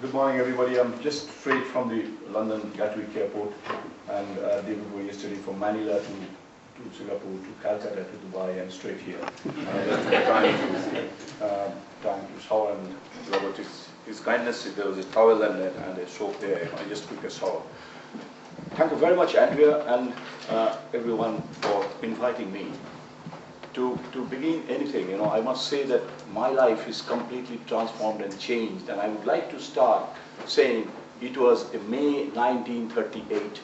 Good morning, everybody. I'm just straight from the London Gatwick Airport, and day before yesterday from Manila to Singapore, to Calcutta, to Dubai, and straight here. Just trying to shower, and Robert, his kindness, there was a towel and a soap there. I just took a shower. Thank you very much, Andrea, and everyone for inviting me. To begin anything, I must say that my life is completely transformed and changed, and I would like to start saying it was May 1938.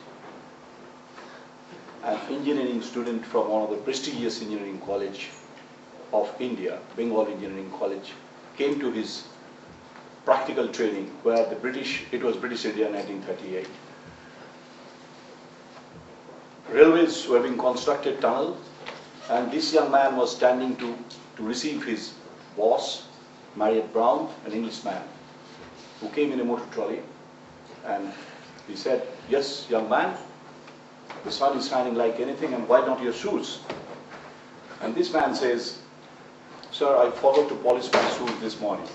An engineering student from one of the prestigious engineering college of India, Bengal Engineering College, came to his practical training where it was British India 1938. Railways were being constructed, tunnels, and this young man was standing to receive his boss, Marriott Brown, an Englishman, who came in a motor trolley, and he said, "Yes, young man, the sun is shining like anything, and why not your shoes?" And this man says, "Sir, I forgot to polish my shoes this morning."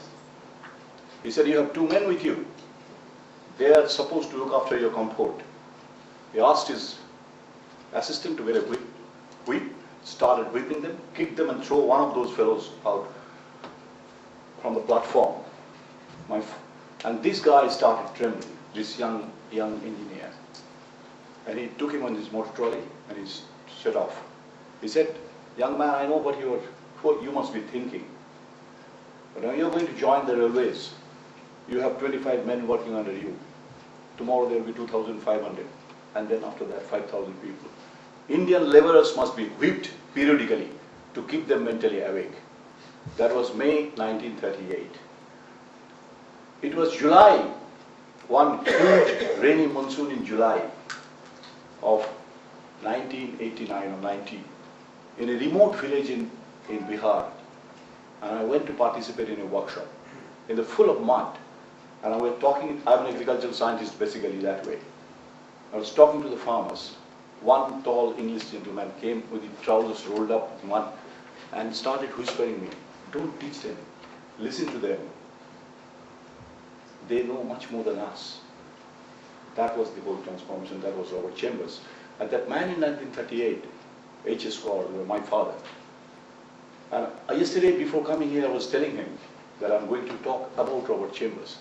He said, "You have two men with you. They are supposed to look after your comfort." He asked his assistant to get a whip, started whipping them, kicked them, and throw one of those fellows out from the platform. And this guy started trembling, this young engineer. And he took him on his motor trolley and he shut off. He said, "Young man, I know what you must be thinking. But when you're going to join the railways, you have 25 men working under you. Tomorrow there will be 2,500. And then after that, 5,000 people. Indian laborers must be whipped periodically to keep them mentally awake." That was May 1938. It was July, one huge rainy monsoon in July of 1989 or 90, in a remote village in Bihar. And I went to participate in a workshop in the full of mud. And I was talking, I'm an agricultural scientist basically that way. I was talking to the farmers. One tall English gentleman came with his trousers rolled up with mud and started whispering me, "Don't teach them, listen to them. They know much more than us." That was the whole transformation. That was Robert Chambers. And that man in 1938, H.S. Kaur, my father. And yesterday before coming here, I was telling him that I'm going to talk about Robert Chambers.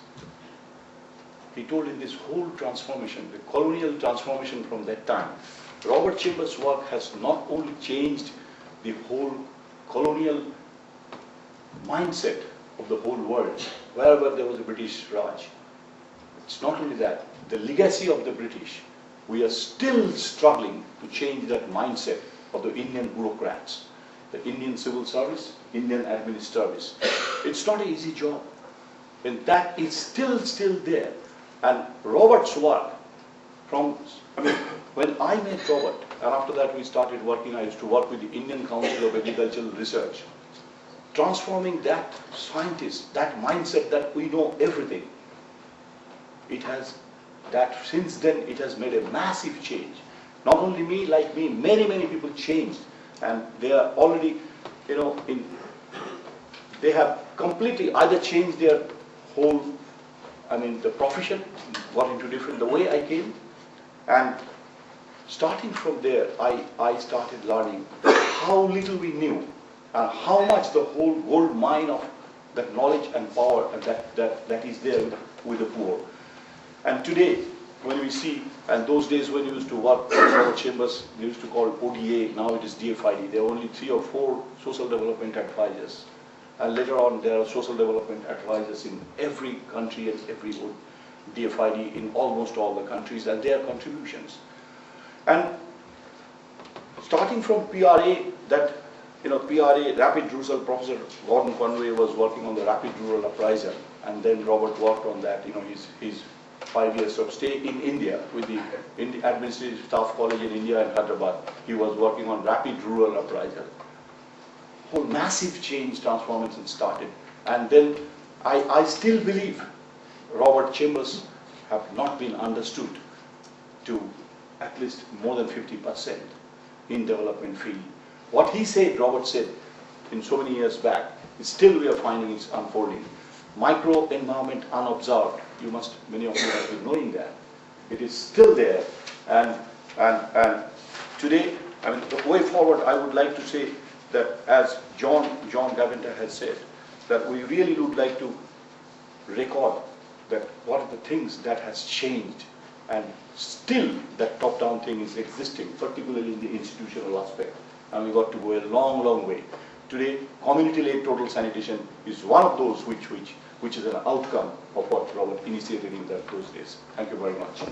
He told in this whole transformation, the colonial transformation from that time, Robert Chambers' work has not only changed the whole colonial mindset of the whole world, wherever there was a British Raj. It's not only that, the legacy of the British, we are still struggling to change that mindset of the Indian bureaucrats, the Indian civil service, Indian administrative service. It's not an easy job, and that is still there. And Robert's work, when I met Robert, and after that we started working, I used to work with the Indian Council of Agricultural Research, transforming that scientist, that mindset that we know everything. Since then it has made a massive change. Not only me, like me, many people changed, and they are already, they have completely either changed their whole, the profession, got into the way I came, and starting from there, I started learning how little we knew, and how much the whole gold mine of that knowledge and power and that is there with the poor. And today, when we see, and those days when you used to work with Robert Chambers, they used to call it ODA, now it is DFID. There are only 3 or 4 social development advisors. And later on, there are social development advisors in every country and every DFID in almost all the countries, and their contributions. And starting from PRA, PRA, Rapid Rural, Professor Gordon Conway was working on the Rapid Rural Appraisal, and then Robert worked on that, his 5 years of stay in India with the Administrative Staff College in India and Hyderabad. He was working on Rapid Rural Appraisal. Whole massive change, transformation started. And then I still believe Robert Chambers have not been understood to at least more than 50% in development field. What he said, Robert said, in so many years back, still we are finding it's unfolding. micro environment unobserved. Many of you have been knowing that. It is still there, and today, I mean, the way forward, I would like to say that, as John Gaventa has said, that we really would like to record that what are the things that has changed, and still that top-down thing is existing, particularly in the institutional aspect, and we got to go a long way. Today, community-led total sanitation is one of those which is an outcome of what Robert initiated in those days. Thank you very much.